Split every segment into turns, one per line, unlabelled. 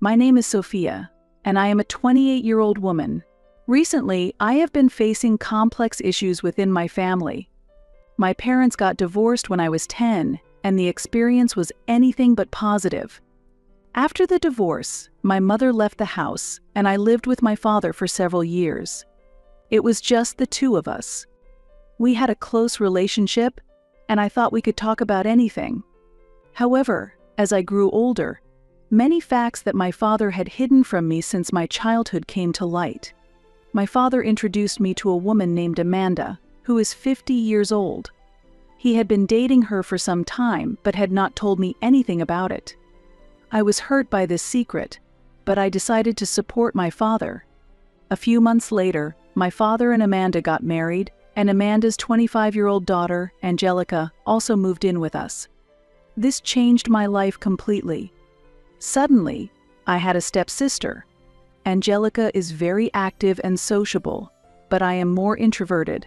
My name is Sophia, and I am a 28-year-old woman. Recently, I have been facing complex issues within my family. My parents got divorced when I was 10, and the experience was anything but positive. After the divorce, my mother left the house, and I lived with my father for several years. It was just the two of us. We had a close relationship, and I thought we could talk about anything. However, as I grew older, many facts that my father had hidden from me since my childhood came to light. My father introduced me to a woman named Amanda, who is 50 years old. He had been dating her for some time, but had not told me anything about it. I was hurt by this secret, but I decided to support my father. A few months later, my father and Amanda got married, and Amanda's 25-year-old daughter, Angelica, also moved in with us. This changed my life completely. Suddenly, I had a stepsister. Angelica is very active and sociable, but I am more introverted.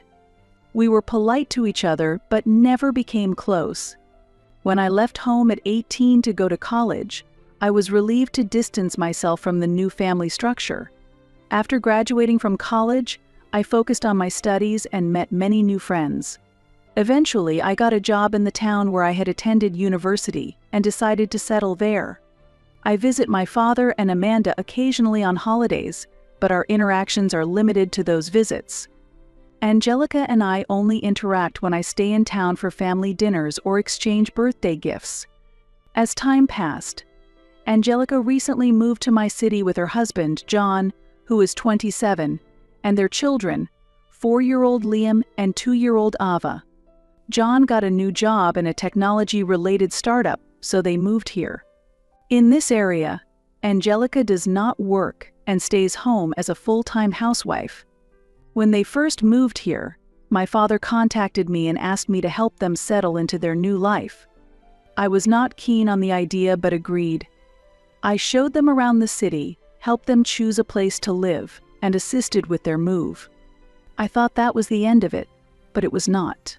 We were polite to each other, but never became close. When I left home at 18 to go to college, I was relieved to distance myself from the new family structure. After graduating from college, I focused on my studies and met many new friends. Eventually, I got a job in the town where I had attended university and decided to settle there. I visit my father and Amanda occasionally on holidays, but our interactions are limited to those visits. Angelica and I only interact when I stay in town for family dinners or exchange birthday gifts. As time passed, Angelica recently moved to my city with her husband, John, who is 27, and their children, 4-year-old Liam and 2-year-old Ava. John got a new job in a technology-related startup, so they moved here. In this area, Angelica does not work and stays home as a full-time housewife. When they first moved here, my father contacted me and asked me to help them settle into their new life. I was not keen on the idea but agreed. I showed them around the city, helped them choose a place to live, and assisted with their move. I thought that was the end of it, but it was not.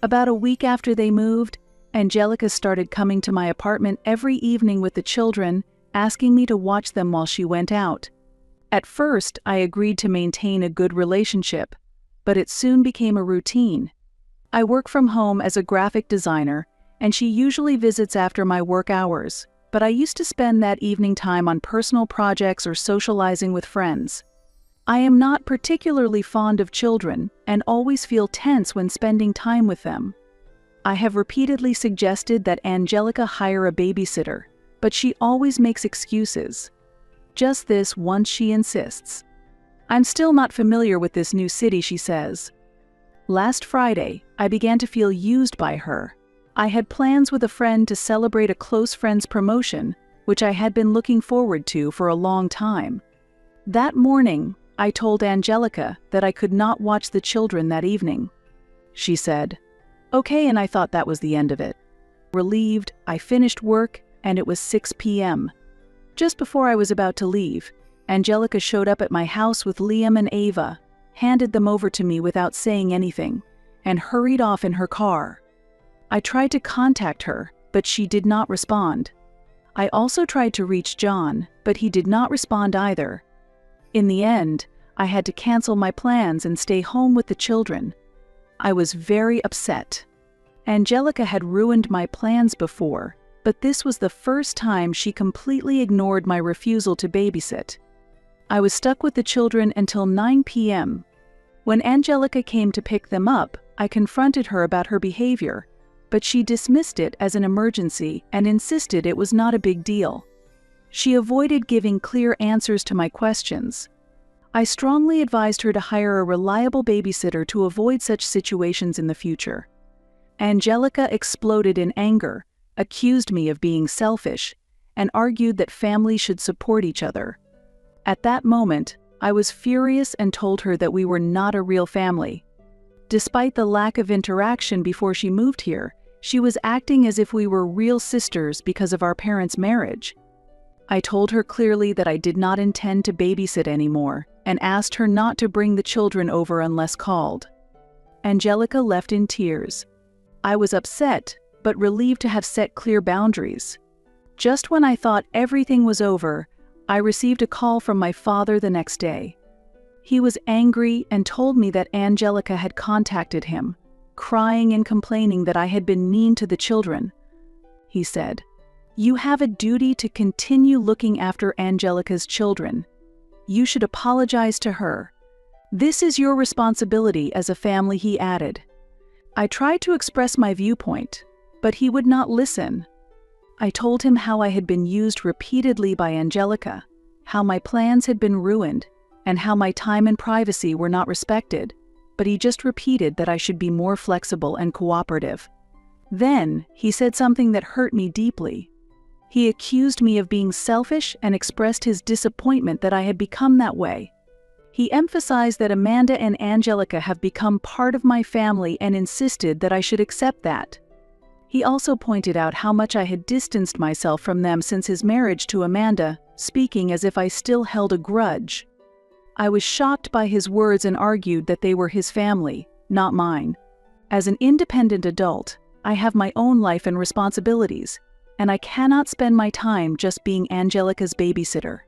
About a week after they moved, Angelica started coming to my apartment every evening with the children, asking me to watch them while she went out. At first, I agreed to maintain a good relationship, but it soon became a routine. I work from home as a graphic designer, and she usually visits after my work hours, but I used to spend that evening time on personal projects or socializing with friends. I am not particularly fond of children and always feel tense when spending time with them. I have repeatedly suggested that Angelica hire a babysitter, but she always makes excuses. Just this once she insists. I'm still not familiar with this new city, she says. Last Friday, I began to feel used by her. I had plans with a friend to celebrate a close friend's promotion, which I had been looking forward to for a long time. That morning, I told Angelica that I could not watch the children that evening. She said, "Okay," and I thought that was the end of it. Relieved, I finished work, and it was 6 p.m. Just before I was about to leave, Angelica showed up at my house with Liam and Ava, handed them over to me without saying anything, and hurried off in her car. I tried to contact her, but she did not respond. I also tried to reach John, but he did not respond either. In the end, I had to cancel my plans and stay home with the children. I was very upset. Angelica had ruined my plans before, but this was the first time she completely ignored my refusal to babysit. I was stuck with the children until 9 p.m. When Angelica came to pick them up, I confronted her about her behavior, but she dismissed it as an emergency and insisted it was not a big deal. She avoided giving clear answers to my questions. I strongly advised her to hire a reliable babysitter to avoid such situations in the future. Angelica exploded in anger, accused me of being selfish, and argued that families should support each other. At that moment, I was furious and told her that we were not a real family. Despite the lack of interaction before she moved here, she was acting as if we were real sisters because of our parents' marriage. I told her clearly that I did not intend to babysit anymore and asked her not to bring the children over unless called. Angelica left in tears. I was upset, but relieved to have set clear boundaries. Just when I thought everything was over, I received a call from my father the next day. He was angry and told me that Angelica had contacted him, crying and complaining that I had been mean to the children. He said, "You have a duty to continue looking after Angelica's children. You should apologize to her. This is your responsibility as a family," he added. I tried to express my viewpoint, but he would not listen. I told him how I had been used repeatedly by Angelica, how my plans had been ruined, and how my time and privacy were not respected, but he just repeated that I should be more flexible and cooperative. Then, he said something that hurt me deeply. He accused me of being selfish and expressed his disappointment that I had become that way. He emphasized that Amanda and Angelica have become part of my family and insisted that I should accept that. He also pointed out how much I had distanced myself from them since his marriage to Amanda, speaking as if I still held a grudge. I was shocked by his words and argued that they were his family, not mine. As an independent adult, I have my own life and responsibilities, and I cannot spend my time just being Angelica's babysitter.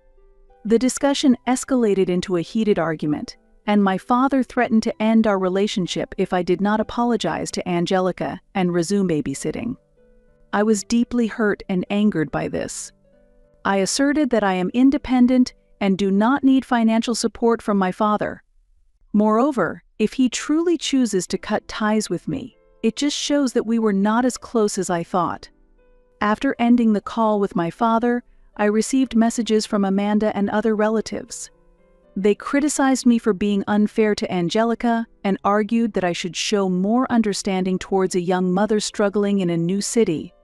The discussion escalated into a heated argument, and my father threatened to end our relationship if I did not apologize to Angelica and resume babysitting. I was deeply hurt and angered by this. I asserted that I am independent and do not need financial support from my father. Moreover, if he truly chooses to cut ties with me, it just shows that we were not as close as I thought. After ending the call with my father, I received messages from Amanda and other relatives. They criticized me for being unfair to Angelica and argued that I should show more understanding towards a young mother struggling in a new city.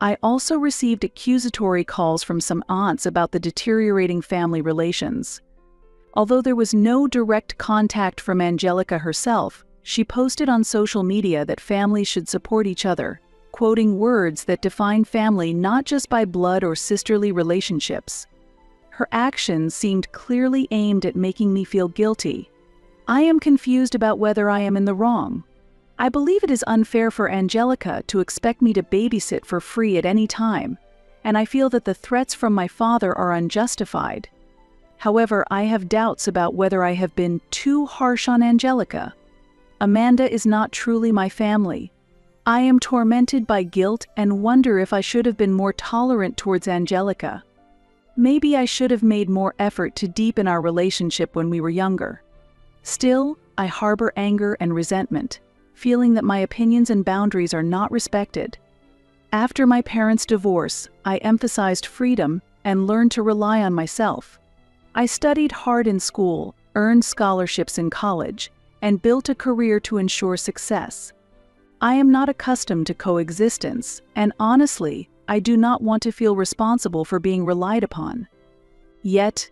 I also received accusatory calls from some aunts about the deteriorating family relations. Although there was no direct contact from Angelica herself, she posted on social media that families should support each other, quoting words that define family not just by blood or sisterly relationships. Her actions seemed clearly aimed at making me feel guilty. I am confused about whether I am in the wrong. I believe it is unfair for Angelica to expect me to babysit for free at any time, and I feel that the threats from my father are unjustified. However, I have doubts about whether I have been too harsh on Angelica. Amanda is not truly my family. I am tormented by guilt and wonder if I should have been more tolerant towards Angelica. Maybe I should have made more effort to deepen our relationship when we were younger. Still, I harbor anger and resentment, feeling that my opinions and boundaries are not respected. After my parents' divorce, I emphasized freedom and learned to rely on myself. I studied hard in school, earned scholarships in college, and built a career to ensure success. I am not accustomed to coexistence, and honestly, I do not want to feel responsible for being relied upon. Yet,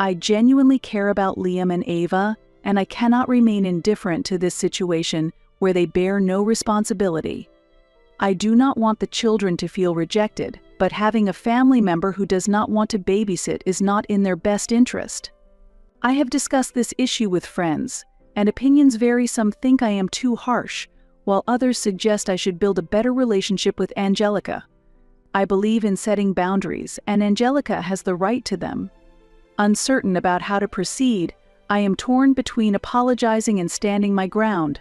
I genuinely care about Liam and Ava, and I cannot remain indifferent to this situation where they bear no responsibility. I do not want the children to feel rejected, but having a family member who does not want to babysit is not in their best interest. I have discussed this issue with friends, and opinions vary. Some think I am too harsh, while others suggest I should build a better relationship with Angelica. I believe in setting boundaries, and Angelica has the right to them. Uncertain about how to proceed, I am torn between apologizing and standing my ground.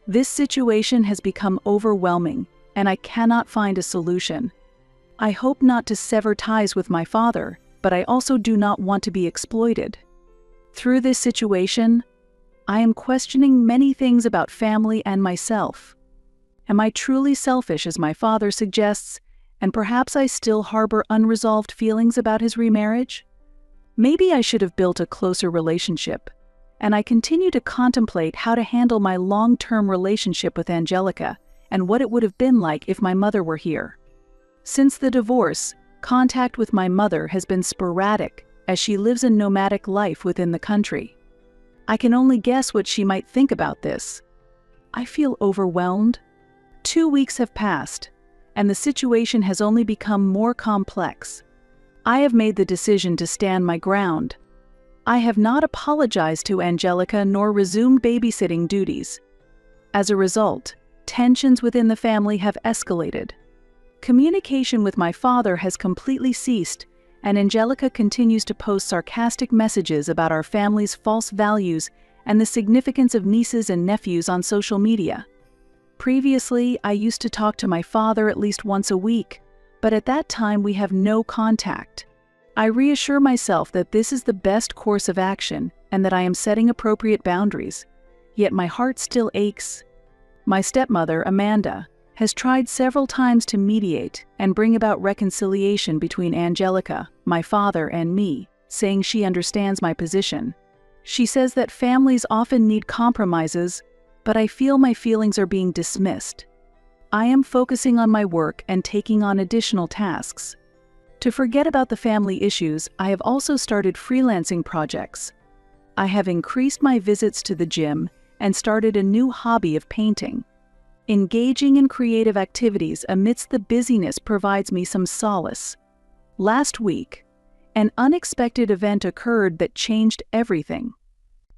This situation has become overwhelming, and I cannot find a solution. I hope not to sever ties with my father, but I also do not want to be exploited. Through this situation, I am questioning many things about family and myself. Am I truly selfish as my father suggests, and perhaps I still harbor unresolved feelings about his remarriage? Maybe I should have built a closer relationship, and I continue to contemplate how to handle my long-term relationship with Angelica and what it would have been like if my mother were here. Since the divorce, contact with my mother has been sporadic as she lives a nomadic life within the country. I can only guess what she might think about this. I feel overwhelmed. 2 weeks have passed, and the situation has only become more complex. I have made the decision to stand my ground. I have not apologized to Angelica nor resumed babysitting duties. As a result, tensions within the family have escalated. Communication with my father has completely ceased, and Angelica continues to post sarcastic messages about our family's false values and the significance of nieces and nephews on social media. Previously, I used to talk to my father at least once a week, but at that time we have no contact. I reassure myself that this is the best course of action and that I am setting appropriate boundaries, yet my heart still aches. My stepmother, Amanda, has tried several times to mediate and bring about reconciliation between Angelica, my father, and me, saying she understands my position. She says that families often need compromises, but I feel my feelings are being dismissed. I am focusing on my work and taking on additional tasks. To forget about the family issues, I have also started freelancing projects. I have increased my visits to the gym and started a new hobby of painting. Engaging in creative activities amidst the busyness provides me some solace. Last week, an unexpected event occurred that changed everything.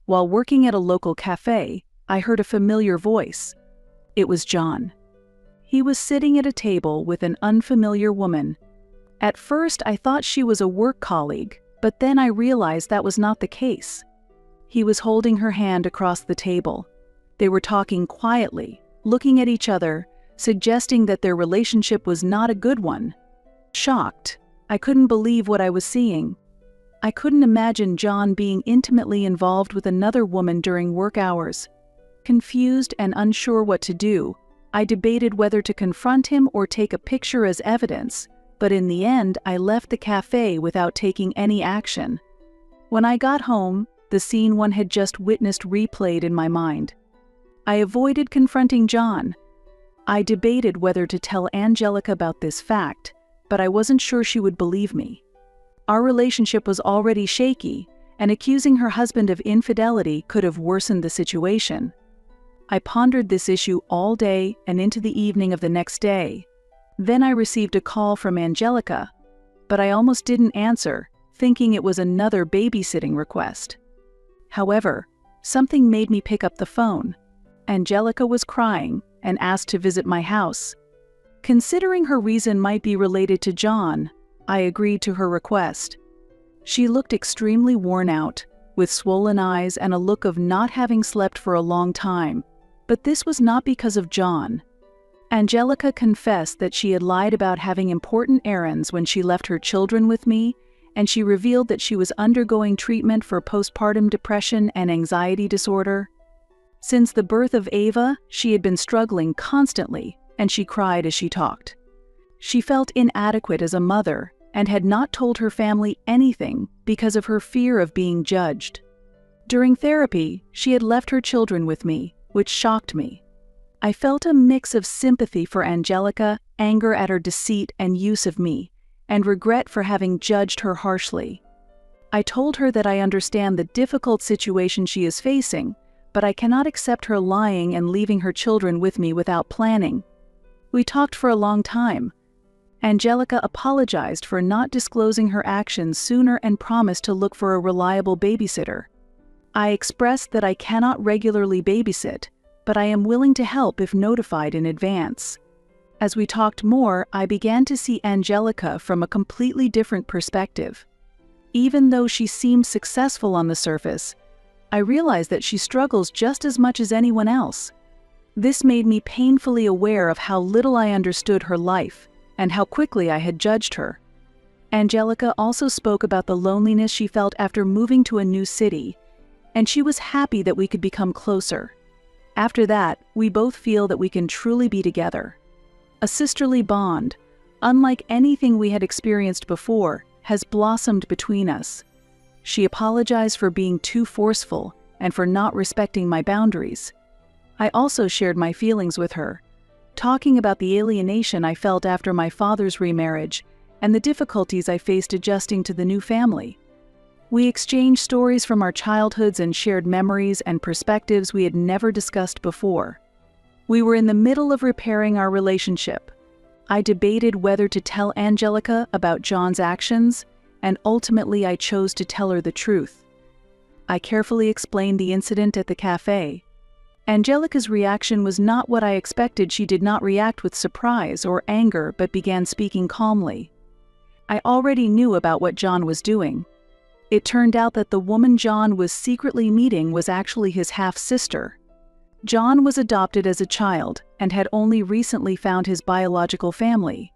While working at a local cafe, I heard a familiar voice. It was John. He was sitting at a table with an unfamiliar woman. At first, I thought she was a work colleague, but then I realized that was not the case. He was holding her hand across the table. They were talking quietly, looking at each other, suggesting that their relationship was not a good one. Shocked, I couldn't believe what I was seeing. I couldn't imagine John being intimately involved with another woman during work hours. Confused and unsure what to do, I debated whether to confront him or take a picture as evidence, but in the end, I left the cafe without taking any action. When I got home, the scene one had just witnessed replayed in my mind. I avoided confronting John. I debated whether to tell Angelica about this fact, but I wasn't sure she would believe me. Our relationship was already shaky, and accusing her husband of infidelity could have worsened the situation. I pondered this issue all day and into the evening of the next day. Then I received a call from Angelica, but I almost didn't answer, thinking it was another babysitting request. However, something made me pick up the phone. Angelica was crying and asked to visit my house. Considering her reason might be related to John, I agreed to her request. She looked extremely worn out, with swollen eyes and a look of not having slept for a long time, but this was not because of John. Angelica confessed that she had lied about having important errands when she left her children with me, and she revealed that she was undergoing treatment for postpartum depression and anxiety disorder. Since the birth of Ava, she had been struggling constantly, and she cried as she talked. She felt inadequate as a mother and had not told her family anything because of her fear of being judged. During therapy, she had left her children with me, which shocked me. I felt a mix of sympathy for Angelica, anger at her deceit and use of me, and regret for having judged her harshly. I told her that I understand the difficult situation she is facing, but I cannot accept her lying and leaving her children with me without planning. We talked for a long time. Angelica apologized for not disclosing her actions sooner and promised to look for a reliable babysitter. I expressed that I cannot regularly babysit, but I am willing to help if notified in advance. As we talked more, I began to see Angelica from a completely different perspective. Even though she seemed successful on the surface, I realized that she struggles just as much as anyone else. This made me painfully aware of how little I understood her life and how quickly I had judged her. Angelica also spoke about the loneliness she felt after moving to a new city, and she was happy that we could become closer. After that, we both feel that we can truly be together. A sisterly bond, unlike anything we had experienced before, has blossomed between us. She apologized for being too forceful and for not respecting my boundaries. I also shared my feelings with her, talking about the alienation I felt after my father's remarriage and the difficulties I faced adjusting to the new family. We exchanged stories from our childhoods and shared memories and perspectives we had never discussed before. We were in the middle of repairing our relationship. I debated whether to tell Angelica about John's actions, and ultimately I chose to tell her the truth. I carefully explained the incident at the cafe. Angelica's reaction was not what I expected. She did not react with surprise or anger, but began speaking calmly. I already knew about what John was doing. It turned out that the woman John was secretly meeting was actually his half-sister. John was adopted as a child and had only recently found his biological family.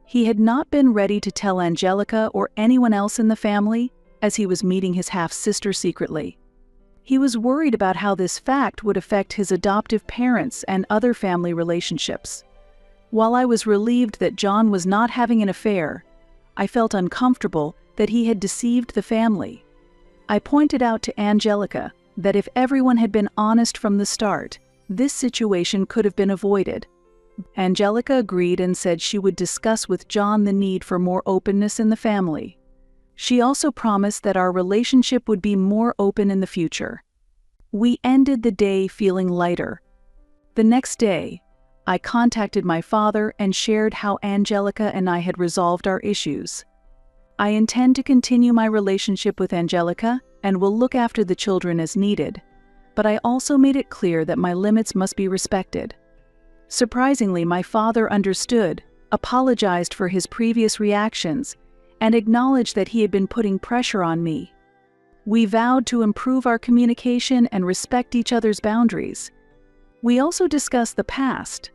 He had not been ready to tell Angelica or anyone else in the family, as he was meeting his half-sister secretly. He was worried about how this fact would affect his adoptive parents and other family relationships. While I was relieved that John was not having an affair, I felt uncomfortable that he had deceived the family. I pointed out to Angelica that if everyone had been honest from the start, this situation could have been avoided. Angelica agreed and said she would discuss with John the need for more openness in the family. She also promised that our relationship would be more open in the future. We ended the day feeling lighter. The next day, I contacted my father and shared how Angelica and I had resolved our issues. I intend to continue my relationship with Angelica and will look after the children as needed, but I also made it clear that my limits must be respected. Surprisingly, my father understood, apologized for his previous reactions, and acknowledged that he had been putting pressure on me. We vowed to improve our communication and respect each other's boundaries. We also discussed the past.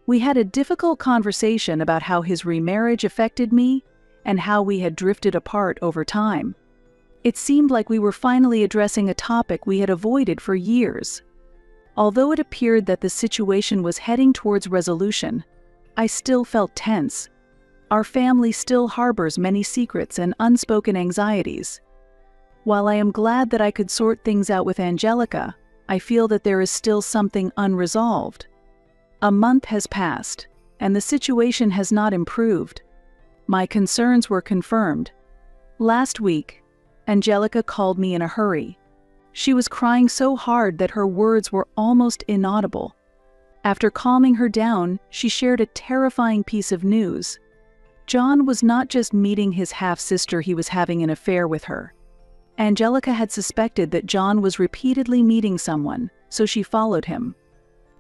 We had a difficult conversation about how his remarriage affected me and how we had drifted apart over time. It seemed like we were finally addressing a topic we had avoided for years. Although it appeared that the situation was heading towards resolution, I still felt tense. Our family still harbors many secrets and unspoken anxieties. While I am glad that I could sort things out with Angelica, I feel that there is still something unresolved. A month has passed, and the situation has not improved. My concerns were confirmed. Last week, Angelica called me in a hurry. She was crying so hard that her words were almost inaudible. After calming her down, she shared a terrifying piece of news. John was not just meeting his half-sister, he was having an affair with her. Angelica had suspected that John was repeatedly meeting someone, so she followed him.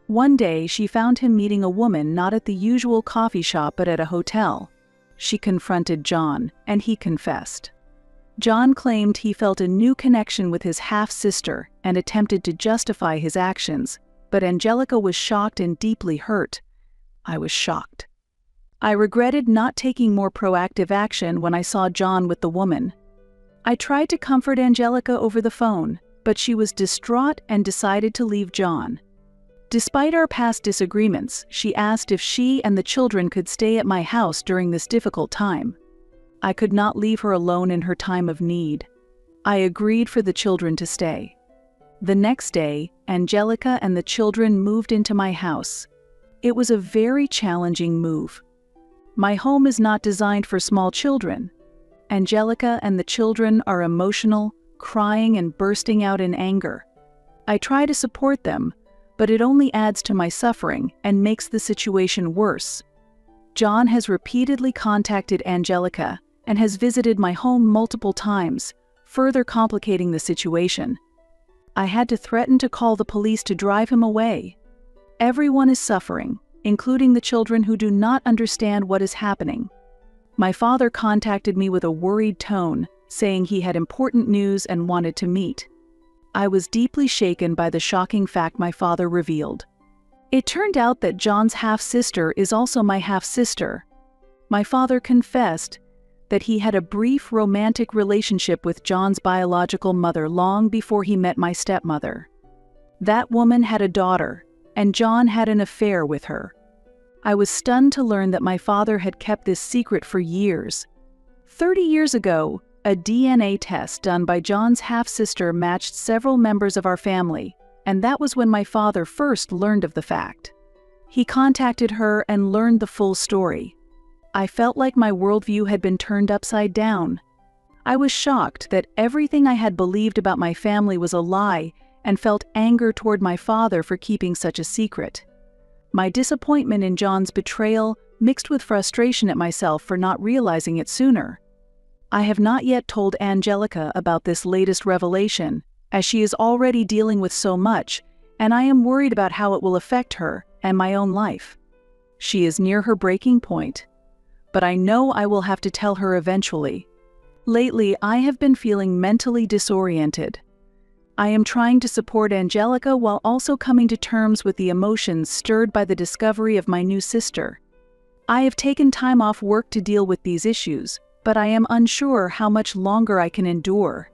One day, she found him meeting a woman not at the usual coffee shop but at a hotel. She confronted John, and he confessed. John claimed he felt a new connection with his half-sister and attempted to justify his actions, but Angelica was shocked and deeply hurt. I was shocked. I regretted not taking more proactive action when I saw John with the woman. I tried to comfort Angelica over the phone, but she was distraught and decided to leave John. Despite our past disagreements, she asked if she and the children could stay at my house during this difficult time. I could not leave her alone in her time of need. I agreed for the children to stay. The next day, Angelica and the children moved into my house. It was a very challenging move. My home is not designed for small children. Angelica and the children are emotional, crying and bursting out in anger. I try to support them, but it only adds to my suffering and makes the situation worse. John has repeatedly contacted Angelica and has visited my home multiple times, further complicating the situation. I had to threaten to call the police to drive him away. Everyone is suffering, including the children who do not understand what is happening. My father contacted me with a worried tone, saying he had important news and wanted to meet. I was deeply shaken by the shocking fact my father revealed. It turned out that John's half-sister is also my half-sister. My father confessed that he had a brief romantic relationship with John's biological mother long before he met my stepmother. That woman had a daughter, and John had an affair with her. I was stunned to learn that my father had kept this secret for years. 30 years ago, a DNA test done by John's half-sister matched several members of our family, and that was when my father first learned of the fact. He contacted her and learned the full story. I felt like my worldview had been turned upside down. I was shocked that everything I had believed about my family was a lie and felt anger toward my father for keeping such a secret. My disappointment in John's betrayal mixed with frustration at myself for not realizing it sooner. I have not yet told Angelica about this latest revelation, as she is already dealing with so much, and I am worried about how it will affect her and my own life. She is near her breaking point. but I know I will have to tell her eventually. Lately, I have been feeling mentally disoriented. I am trying to support Angelica while also coming to terms with the emotions stirred by the discovery of my new sister. I have taken time off work to deal with these issues, but I am unsure how much longer I can endure.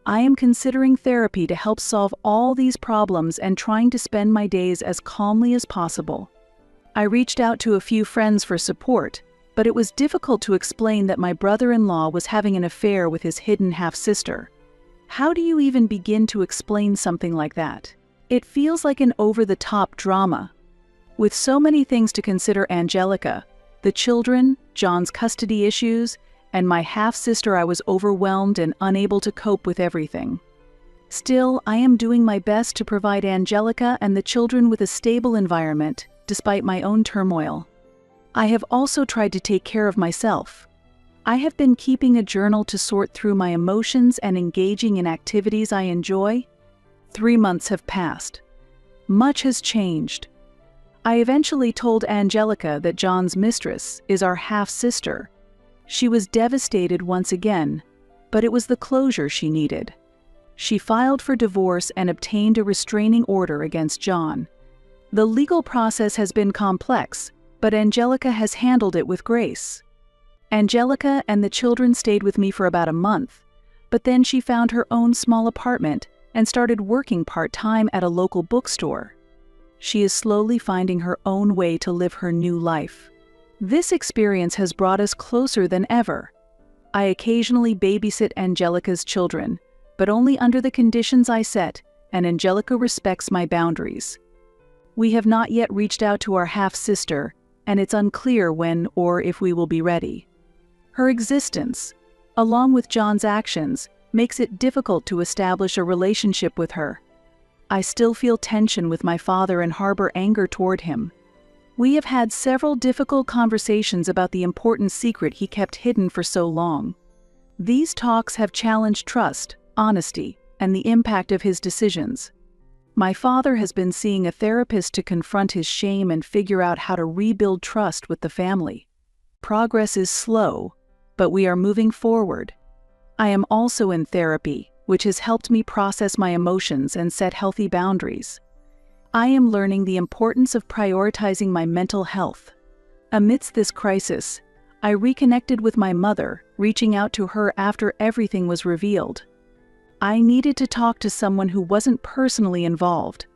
I am considering therapy to help solve all these problems and trying to spend my days as calmly as possible. I reached out to a few friends for support, but it was difficult to explain that my brother-in-law was having an affair with his hidden half-sister. How do you even begin to explain something like that? It feels like an over-the-top drama. With so many things to consider: Angelica, the children, John's custody issues, and my half-sister, I was overwhelmed and unable to cope with everything. Still, I am doing my best to provide Angelica and the children with a stable environment, despite my own turmoil. I have also tried to take care of myself. I have been keeping a journal to sort through my emotions and engaging in activities I enjoy. 3 months have passed. Much has changed. I eventually told Angelica that John's mistress is our half-sister. She was devastated once again, but it was the closure she needed. She filed for divorce and obtained a restraining order against John. The legal process has been complex, but Angelica has handled it with grace. Angelica and the children stayed with me for about a month, but then she found her own small apartment and started working part-time at a local bookstore. She is slowly finding her own way to live her new life. This experience has brought us closer than ever. I occasionally babysit Angelica's children, but only under the conditions I set, and Angelica respects my boundaries. We have not yet reached out to our half-sister, and it's unclear when or if we will be ready. Her existence, along with John's actions, makes it difficult to establish a relationship with her. I still feel tension with my father and harbor anger toward him. We have had several difficult conversations about the important secret he kept hidden for so long. These talks have challenged trust, honesty, and the impact of his decisions. My father has been seeing a therapist to confront his shame and figure out how to rebuild trust with the family. Progress is slow, but we are moving forward. I am also in therapy, which has helped me process my emotions and set healthy boundaries. I am learning the importance of prioritizing my mental health. Amidst this crisis, I reconnected with my mother, reaching out to her after everything was revealed. I needed to talk to someone who wasn't personally involved.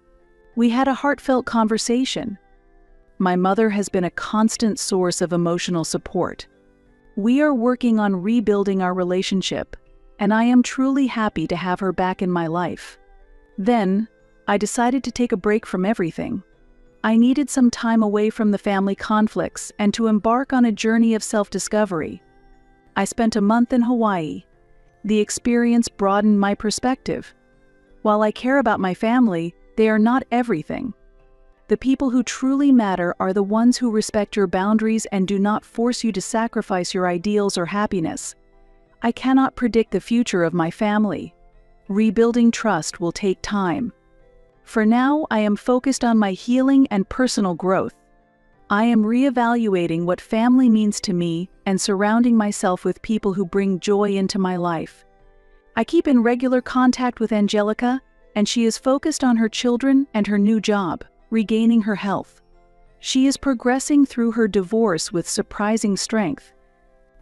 We had a heartfelt conversation. My mother has been a constant source of emotional support. We are working on rebuilding our relationship, and I am truly happy to have her back in my life. Then, I decided to take a break from everything. I needed some time away from the family conflicts and to embark on a journey of self-discovery. I spent a month in Hawaii. The experience broadened my perspective. While I care about my family, they are not everything. The people who truly matter are the ones who respect your boundaries and do not force you to sacrifice your ideals or happiness. I cannot predict the future of my family. Rebuilding trust will take time. For now, I am focused on my healing and personal growth. I am reevaluating what family means to me and surrounding myself with people who bring joy into my life. I keep in regular contact with Angelica, and she is focused on her children and her new job, regaining her health. She is progressing through her divorce with surprising strength.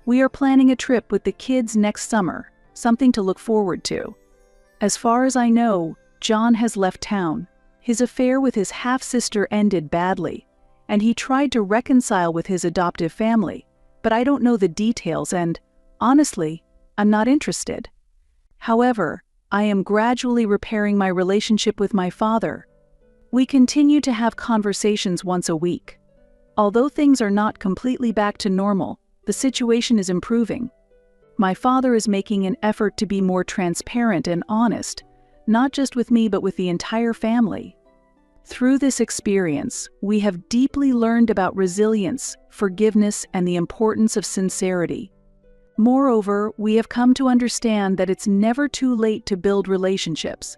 We are planning a trip with the kids next summer, something to look forward to. As far as I know, John has left town. His affair with his half-sister ended badly, and he tried to reconcile with his adoptive family, but I don't know the details and, honestly, I'm not interested. However, I am gradually repairing my relationship with my father. We continue to have conversations once a week. Although things are not completely back to normal, the situation is improving. My father is making an effort to be more transparent and honest, not just with me but with the entire family. Through this experience, we have deeply learned about resilience, forgiveness, and the importance of sincerity. Moreover, we have come to understand that it's never too late to build relationships.